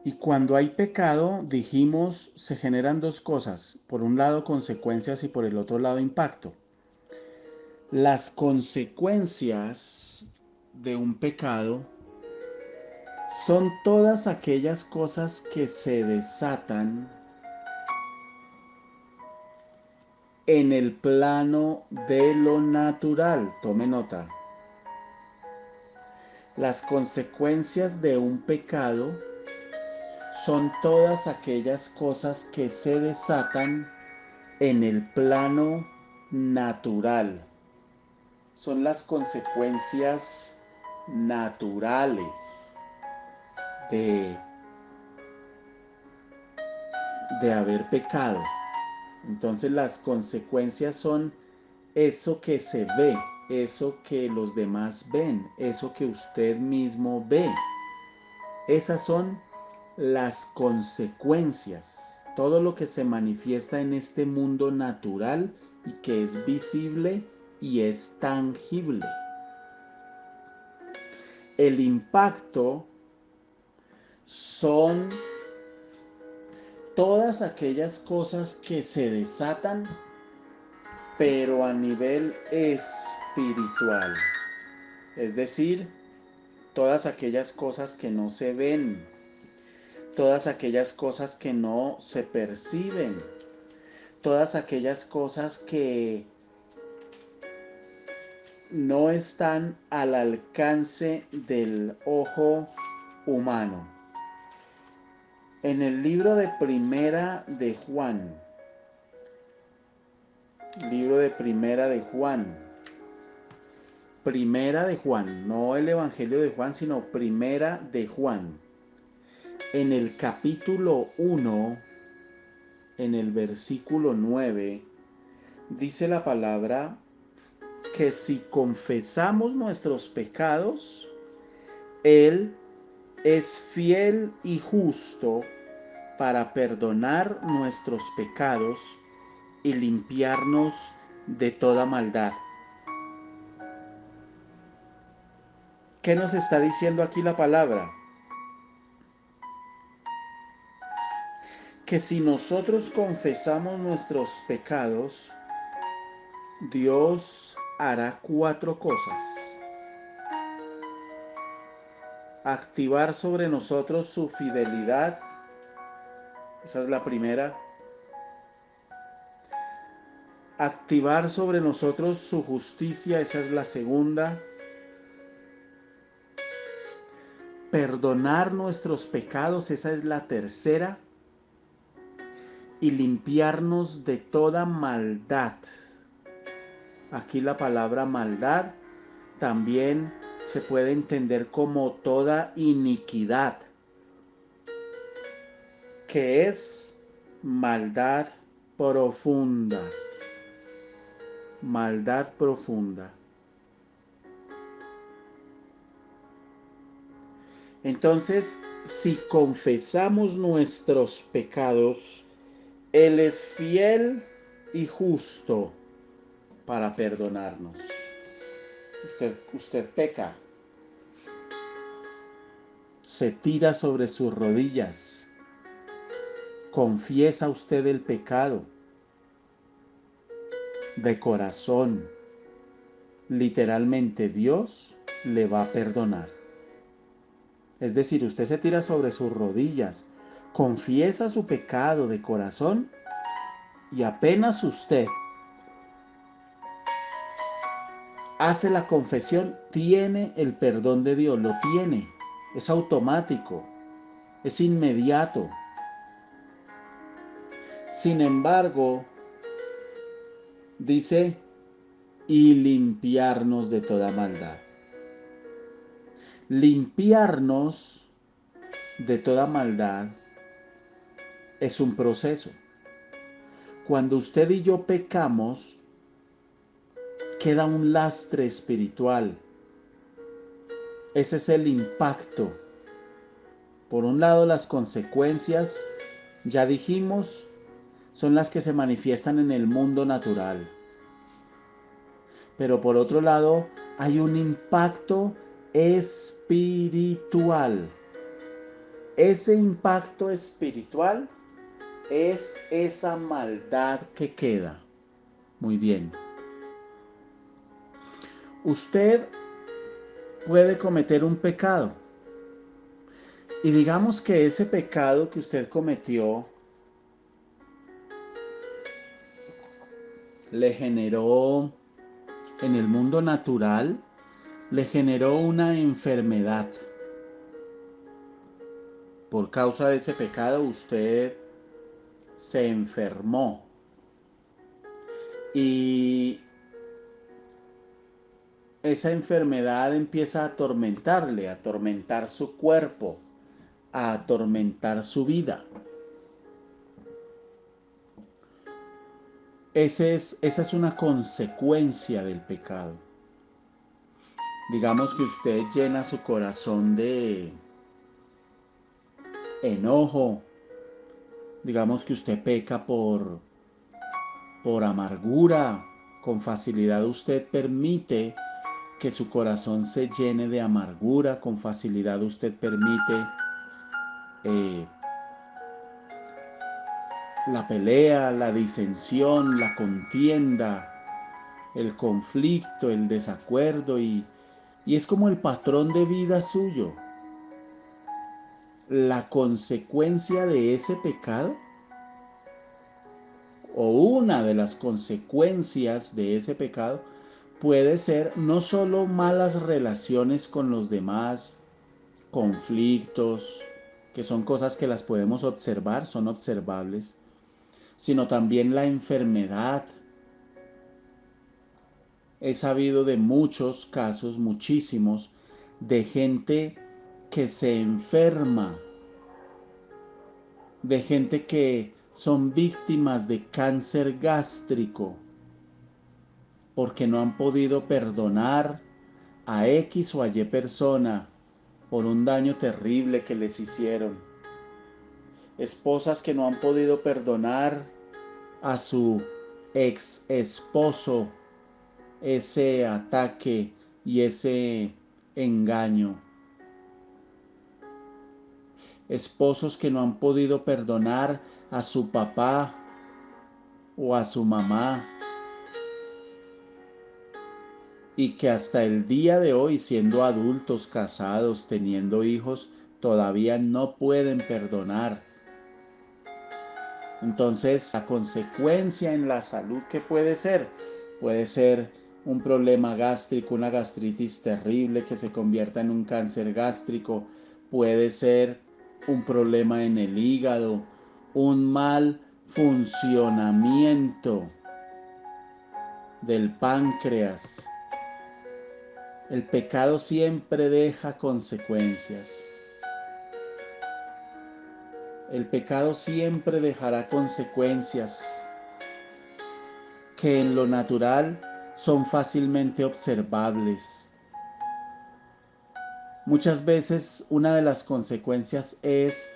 Y cuando hay pecado, dijimos, se generan dos cosas. Por un lado, consecuencias y por el otro lado, impacto. Las consecuencias de un pecado son todas aquellas cosas que se desatan en el plano de lo natural. Tome nota. Las consecuencias de un pecado son todas aquellas cosas que se desatan en el plano natural. Son las consecuencias naturales de, de haber pecado. Entonces las consecuencias son eso que se ve, eso que los demás ven, eso que usted mismo ve. Esas son las consecuencias, todo lo que se manifiesta en este mundo natural y que es visible y es tangible. El impacto son todas aquellas cosas que se desatan, pero a nivel espiritual. Es decir, todas aquellas cosas que no se ven, todas aquellas cosas que no se perciben, todas aquellas cosas que no están al alcance del ojo humano. En el libro de Primera de Juan, Primera de Juan, no el Evangelio de Juan, sino Primera de Juan. En el capítulo 1, en el versículo 9, dice la palabra que si confesamos nuestros pecados, Él es fiel y justo para perdonar nuestros pecados y limpiarnos de toda maldad. ¿Qué nos está diciendo aquí la palabra? Que si nosotros confesamos nuestros pecados, Dios hará 4 cosas. Activar sobre nosotros su fidelidad, esa es la primera. Activar sobre nosotros su justicia, esa es la segunda. Perdonar nuestros pecados, esa es la tercera. Y limpiarnos de toda maldad. Aquí la palabra maldad también se puede entender como toda iniquidad, que es maldad profunda. Maldad profunda. Entonces, si confesamos nuestros pecados, Él es fiel y justo para perdonarnos. Usted peca, se tira sobre sus rodillas, confiesa usted el pecado de corazón. Literalmente Dios le va a perdonar. Es decir, usted se tira sobre sus rodillas, confiesa su pecado de corazón y apenas usted hace la confesión, tiene el perdón de Dios, lo tiene. Es automático, es inmediato. Sin embargo, dice, y limpiarnos de toda maldad. Limpiarnos de toda maldad es un proceso. Cuando usted y yo pecamos, queda un lastre espiritual. Ese es el impacto. Por un lado, las consecuencias, ya dijimos, son las que se manifiestan en el mundo natural. Pero por otro lado, hay un impacto espiritual. Ese impacto espiritual es esa maldad que queda. Muy bien. Usted puede cometer un pecado y digamos que ese pecado que usted cometió le generó en el mundo natural, le generó una enfermedad. Por causa de ese pecado usted se enfermó y esa enfermedad empieza a atormentarle, a atormentar su cuerpo, a atormentar su vida. Esa es una consecuencia del pecado. Digamos que usted llena su corazón de enojo. Digamos que usted peca por amargura. Con facilidad usted permite que su corazón se llene de amargura. Con facilidad usted permite la pelea, la disensión, la contienda, el conflicto, el desacuerdo y es como el patrón de vida suyo. La consecuencia de ese pecado o una de las consecuencias de ese pecado puede ser no solo malas relaciones con los demás, conflictos, que son cosas que las podemos observar, son observables, sino también la enfermedad. He sabido de muchos casos, muchísimos, de gente que se enferma, de gente que son víctimas de cáncer gástrico porque no han podido perdonar a X o a Y persona por un daño terrible que les hicieron. Esposas que no han podido perdonar a su ex esposo ese ataque y ese engaño. Esposos que no han podido perdonar a su papá o a su mamá y que hasta el día de hoy, siendo adultos, casados, teniendo hijos, todavía no pueden perdonar. Entonces, la consecuencia en la salud, ¿qué puede ser? Puede ser un problema gástrico, una gastritis terrible que se convierta en un cáncer gástrico. Puede ser un problema en el hígado, un mal funcionamiento del páncreas. El pecado siempre deja consecuencias. El pecado siempre dejará consecuencias que en lo natural son fácilmente observables. Muchas veces una de las consecuencias es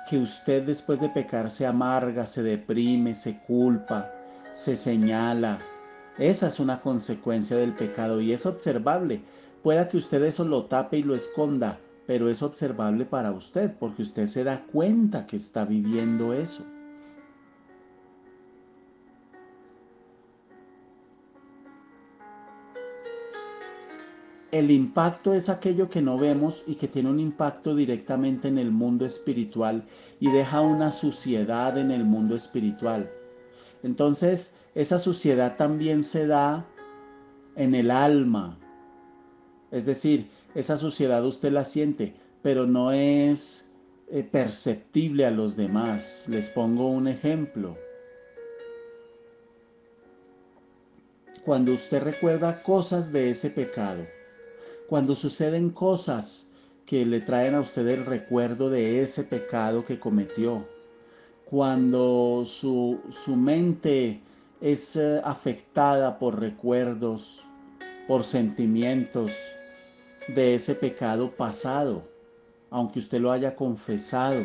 que usted después de pecar se amarga, se deprime, se culpa, se señala. Esa es una consecuencia del pecado y es observable. Pueda que usted eso lo tape y lo esconda, pero es observable para usted porque usted se da cuenta que está viviendo eso. El impacto es aquello que no vemos y que tiene un impacto directamente en el mundo espiritual y deja una suciedad en el mundo espiritual. Entonces, esa suciedad también se da en el alma. Es decir, esa suciedad usted la siente, pero no es perceptible a los demás. Les pongo un ejemplo. Cuando usted recuerda cosas de ese pecado, cuando suceden cosas que le traen a usted el recuerdo de ese pecado que cometió, cuando su mente es afectada por recuerdos, por sentimientos de ese pecado pasado, aunque usted lo haya confesado,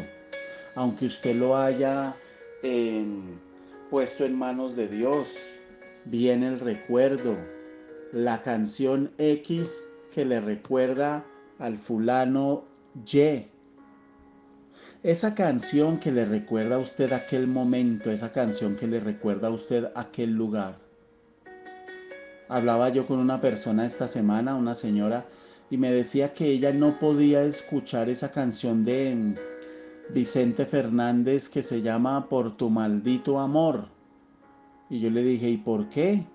aunque usted lo haya eh, puesto en manos de Dios, viene el recuerdo, la canción X que le recuerda al fulano Y. Esa canción que le recuerda a usted aquel momento, esa canción que le recuerda a usted aquel lugar. Hablaba yo con una persona esta semana, una señora, y me decía que ella no podía escuchar esa canción de Vicente Fernández que se llama Por tu maldito amor. Y yo le dije, ¿y por qué?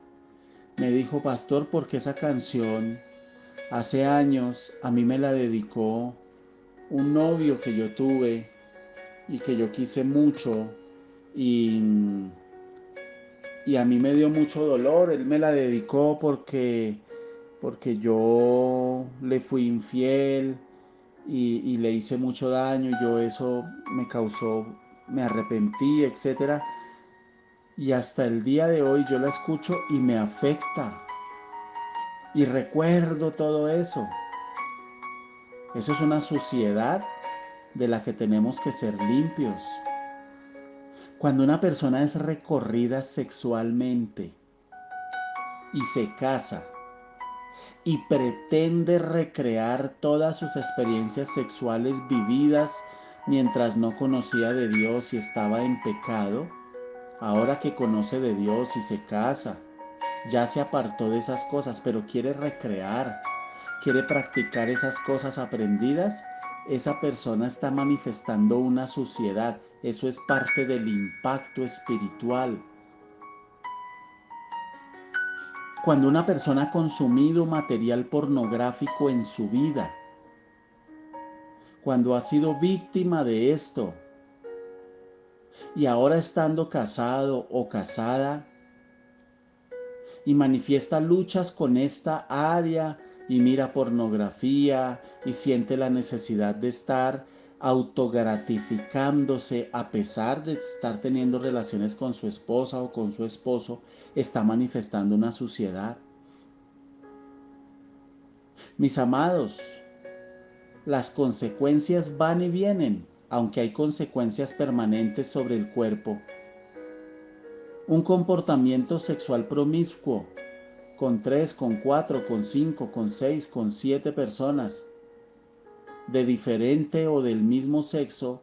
Me dijo, pastor, porque esa canción hace años a mí me la dedicó un novio que yo tuve y que yo quise mucho y, y a mí me dio mucho dolor. Él me la dedicó porque yo le fui infiel y le hice mucho daño y yo eso me causó, me arrepentí, etcétera. Y hasta el día de hoy yo la escucho y me afecta y recuerdo todo eso. Eso es una suciedad de la que tenemos que ser limpios. Cuando una persona es recorrida sexualmente y se casa y pretende recrear todas sus experiencias sexuales vividas mientras no conocía de Dios y estaba en pecado, ahora que conoce de Dios y se casa, ya se apartó de esas cosas, pero quiere recrear, quiere practicar esas cosas aprendidas, esa persona está manifestando una suciedad. Eso es parte del impacto espiritual. Cuando una persona ha consumido material pornográfico en su vida, cuando ha sido víctima de esto y ahora estando casado o casada y manifiesta luchas con esta área y mira pornografía y siente la necesidad de estar autogratificándose a pesar de estar teniendo relaciones con su esposa o con su esposo, está manifestando una suciedad. Mis amados, las consecuencias van y vienen, aunque hay consecuencias permanentes sobre el cuerpo. Un comportamiento sexual promiscuo, con 3, con 4, con 5, con 6, con 7 personas de diferente o del mismo sexo,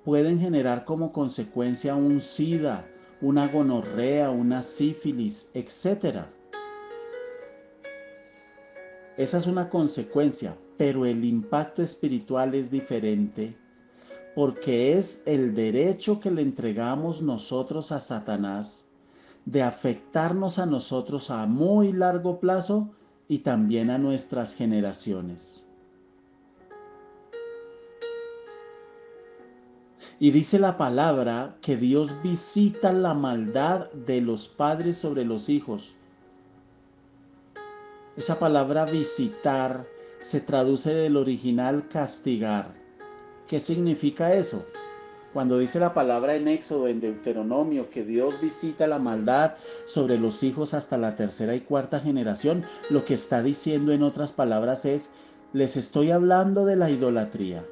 pueden generar como consecuencia un SIDA, una gonorrea, una sífilis, etc. Esa es una consecuencia, pero el impacto espiritual es diferente porque es el derecho que le entregamos nosotros a Satanás de afectarnos a nosotros a muy largo plazo y también a nuestras generaciones. Y dice la palabra que Dios visita la maldad de los padres sobre los hijos. Esa palabra visitar se traduce del original castigar. ¿Qué significa eso? Cuando dice la palabra en Éxodo, en Deuteronomio, que Dios visita la maldad sobre los hijos hasta la tercera y cuarta generación, lo que está diciendo en otras palabras es, les estoy hablando de la idolatría.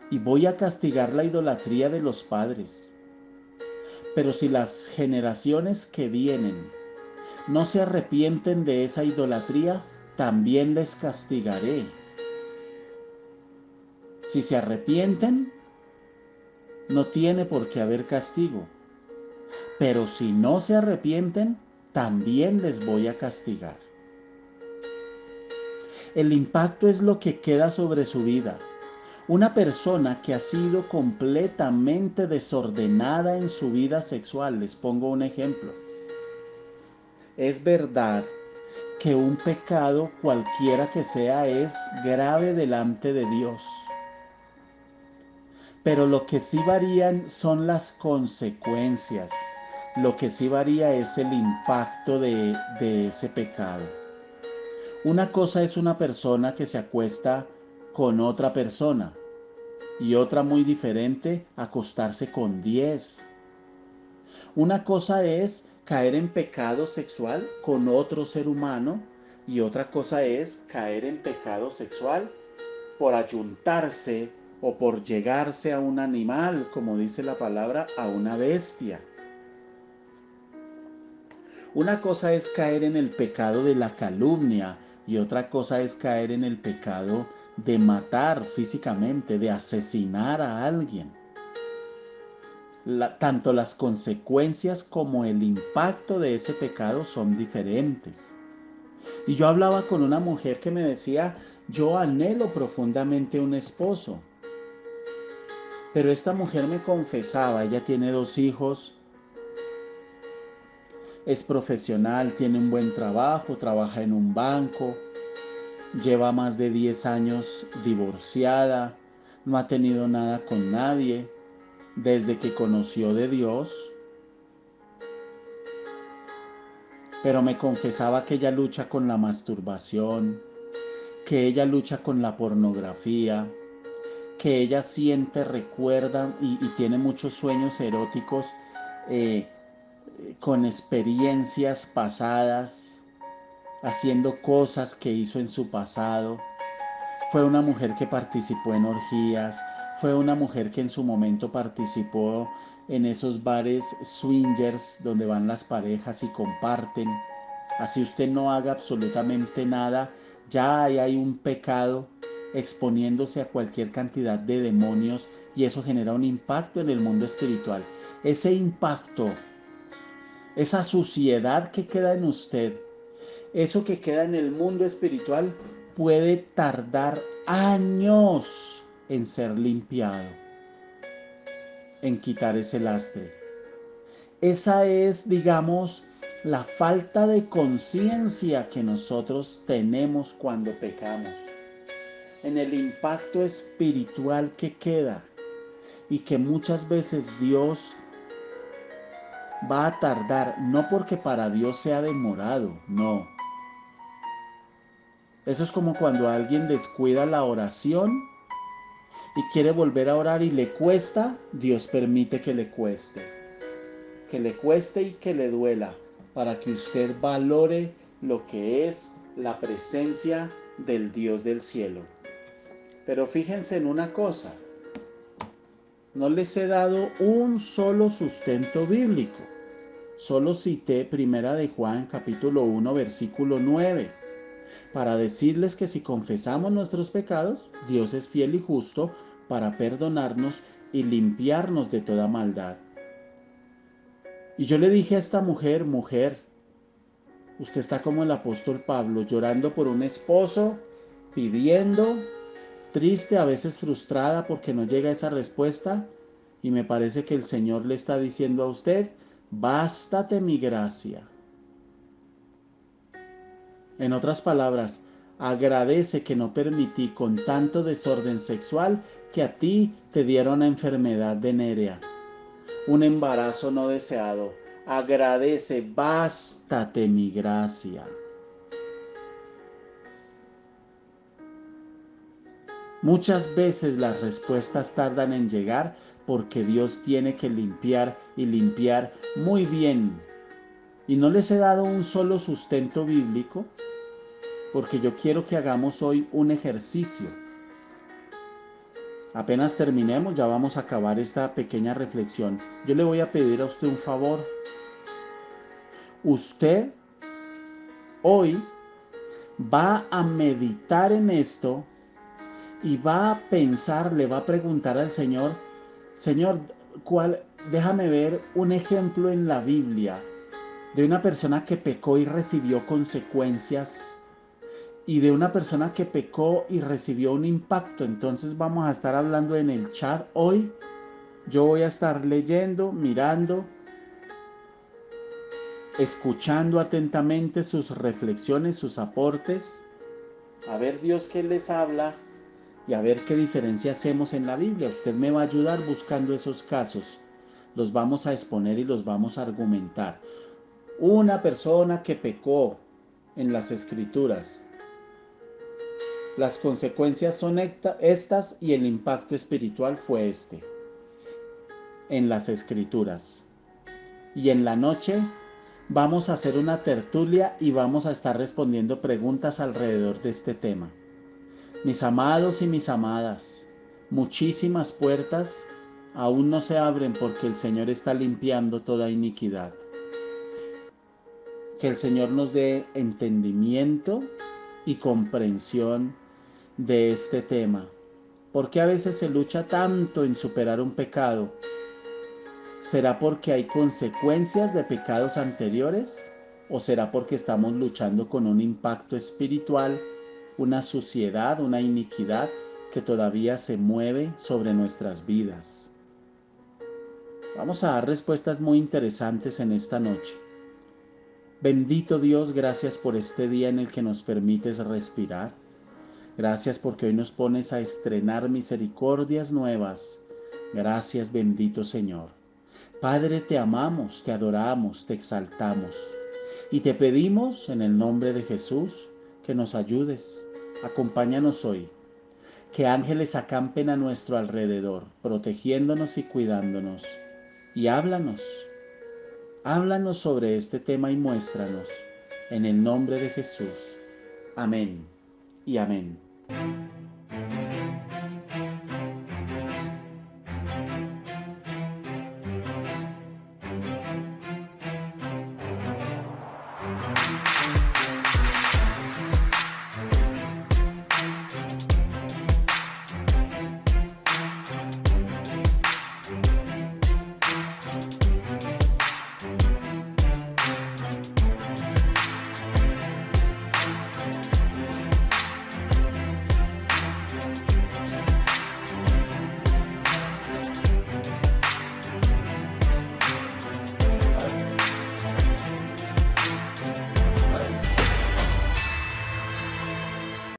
Y voy a castigar la idolatría de los padres. Pero si las generaciones que vienen no se arrepienten de esa idolatría, también les castigaré. Si se arrepienten, no tiene por qué haber castigo. Pero si no se arrepienten, también les voy a castigar. El impacto es lo que queda sobre su vida. Una persona que ha sido completamente desordenada en su vida sexual, les pongo un ejemplo. Es verdad que un pecado cualquiera que sea es grave delante de Dios. Pero lo que sí varían son las consecuencias. Lo que sí varía es el impacto de ese pecado. Una cosa es una persona que se acuesta con otra persona y otra muy diferente, acostarse con 10. Una cosa es caer en pecado sexual con otro ser humano y otra cosa es caer en pecado sexual por ayuntarse o por llegarse a un animal, como dice la palabra, a una bestia. Una cosa es caer en el pecado de la calumnia y otra cosa es caer en el pecado de matar físicamente, de asesinar a alguien. Tanto las consecuencias como el impacto de ese pecado son diferentes. Y yo hablaba con una mujer que me decía, yo anhelo profundamente un esposo. Pero esta mujer me confesaba, ella tiene 2 hijos, es profesional, tiene un buen trabajo, trabaja en un banco, lleva más de 10 años divorciada, no ha tenido nada con nadie desde que conoció de Dios, pero me confesaba que ella lucha con la masturbación, que ella lucha con la pornografía, que ella siente, recuerda y tiene muchos sueños eróticos eh, con experiencias pasadas, haciendo cosas que hizo en su pasado. Fue una mujer que participó en orgías, fue una mujer que en su momento participó en esos bares swingers donde van las parejas y comparten. Así usted no haga absolutamente nada, ya hay un pecado exponiéndose a cualquier cantidad de demonios y eso genera un impacto en el mundo espiritual. Ese impacto, esa suciedad que queda en usted, eso que queda en el mundo espiritual puede tardar años en ser limpiado, en quitar ese lastre. Esa es, digamos, la falta de conciencia que nosotros tenemos cuando pecamos, en el impacto espiritual que queda y que muchas veces Dios va a tardar, no porque para Dios sea demorado, no. Eso es como cuando alguien descuida la oración y quiere volver a orar y le cuesta, Dios permite que le cueste y que le duela, para que usted valore lo que es la presencia del Dios del cielo. Pero fíjense en una cosa, no les he dado un solo sustento bíblico. Solo cité Primera de Juan capítulo 1 versículo 9 para decirles que si confesamos nuestros pecados, Dios es fiel y justo para perdonarnos y limpiarnos de toda maldad. Y yo le dije a esta mujer, mujer, usted está como el apóstol Pablo, llorando por un esposo, pidiendo, triste, a veces frustrada porque no llega esa respuesta. Y me parece que el Señor le está diciendo a usted, bástate mi gracia. En otras palabras, agradece que no permití con tanto desorden sexual que a ti te diera una enfermedad venérea, un embarazo no deseado. Agradece, bástate mi gracia. Muchas veces las respuestas tardan en llegar porque Dios tiene que limpiar y limpiar muy bien. Y no les he dado un solo sustento bíblico porque yo quiero que hagamos hoy un ejercicio. Apenas terminemos, ya vamos a acabar esta pequeña reflexión. Yo le voy a pedir a usted un favor. Usted hoy va a meditar en esto y va a pensar, le va a preguntar al Señor, Señor, déjame ver un ejemplo en la Biblia de una persona que pecó y recibió consecuencias y de una persona que pecó y recibió un impacto. Entonces vamos a estar hablando en el chat hoy. Yo voy a estar leyendo, mirando, escuchando atentamente sus reflexiones, sus aportes, a ver Dios qué les habla y a ver qué diferencia hacemos en la Biblia. Usted me va a ayudar buscando esos casos. Los vamos a exponer y los vamos a argumentar. Una persona que pecó en las Escrituras. Las consecuencias son estas y el impacto espiritual fue este. En las Escrituras. Y en la noche vamos a hacer una tertulia y vamos a estar respondiendo preguntas alrededor de este tema. Mis amados y mis amadas, muchísimas puertas aún no se abren porque el Señor está limpiando toda iniquidad. Que el Señor nos dé entendimiento y comprensión de este tema. ¿Por qué a veces se lucha tanto en superar un pecado? ¿Será porque hay consecuencias de pecados anteriores? ¿O será porque estamos luchando con un impacto espiritual, una suciedad, una iniquidad que todavía se mueve sobre nuestras vidas? Vamos a dar respuestas muy interesantes en esta noche. Bendito Dios, gracias por este día en el que nos permites respirar. Gracias porque hoy nos pones a estrenar misericordias nuevas. Gracias, bendito Señor. Padre, te amamos, te adoramos, te exaltamos y te pedimos en el nombre de Jesús que nos ayudes. Acompáñanos hoy. Que ángeles acampen a nuestro alrededor, protegiéndonos y cuidándonos. Y háblanos sobre este tema y muéstranos. En el nombre de Jesús. Amén y amén.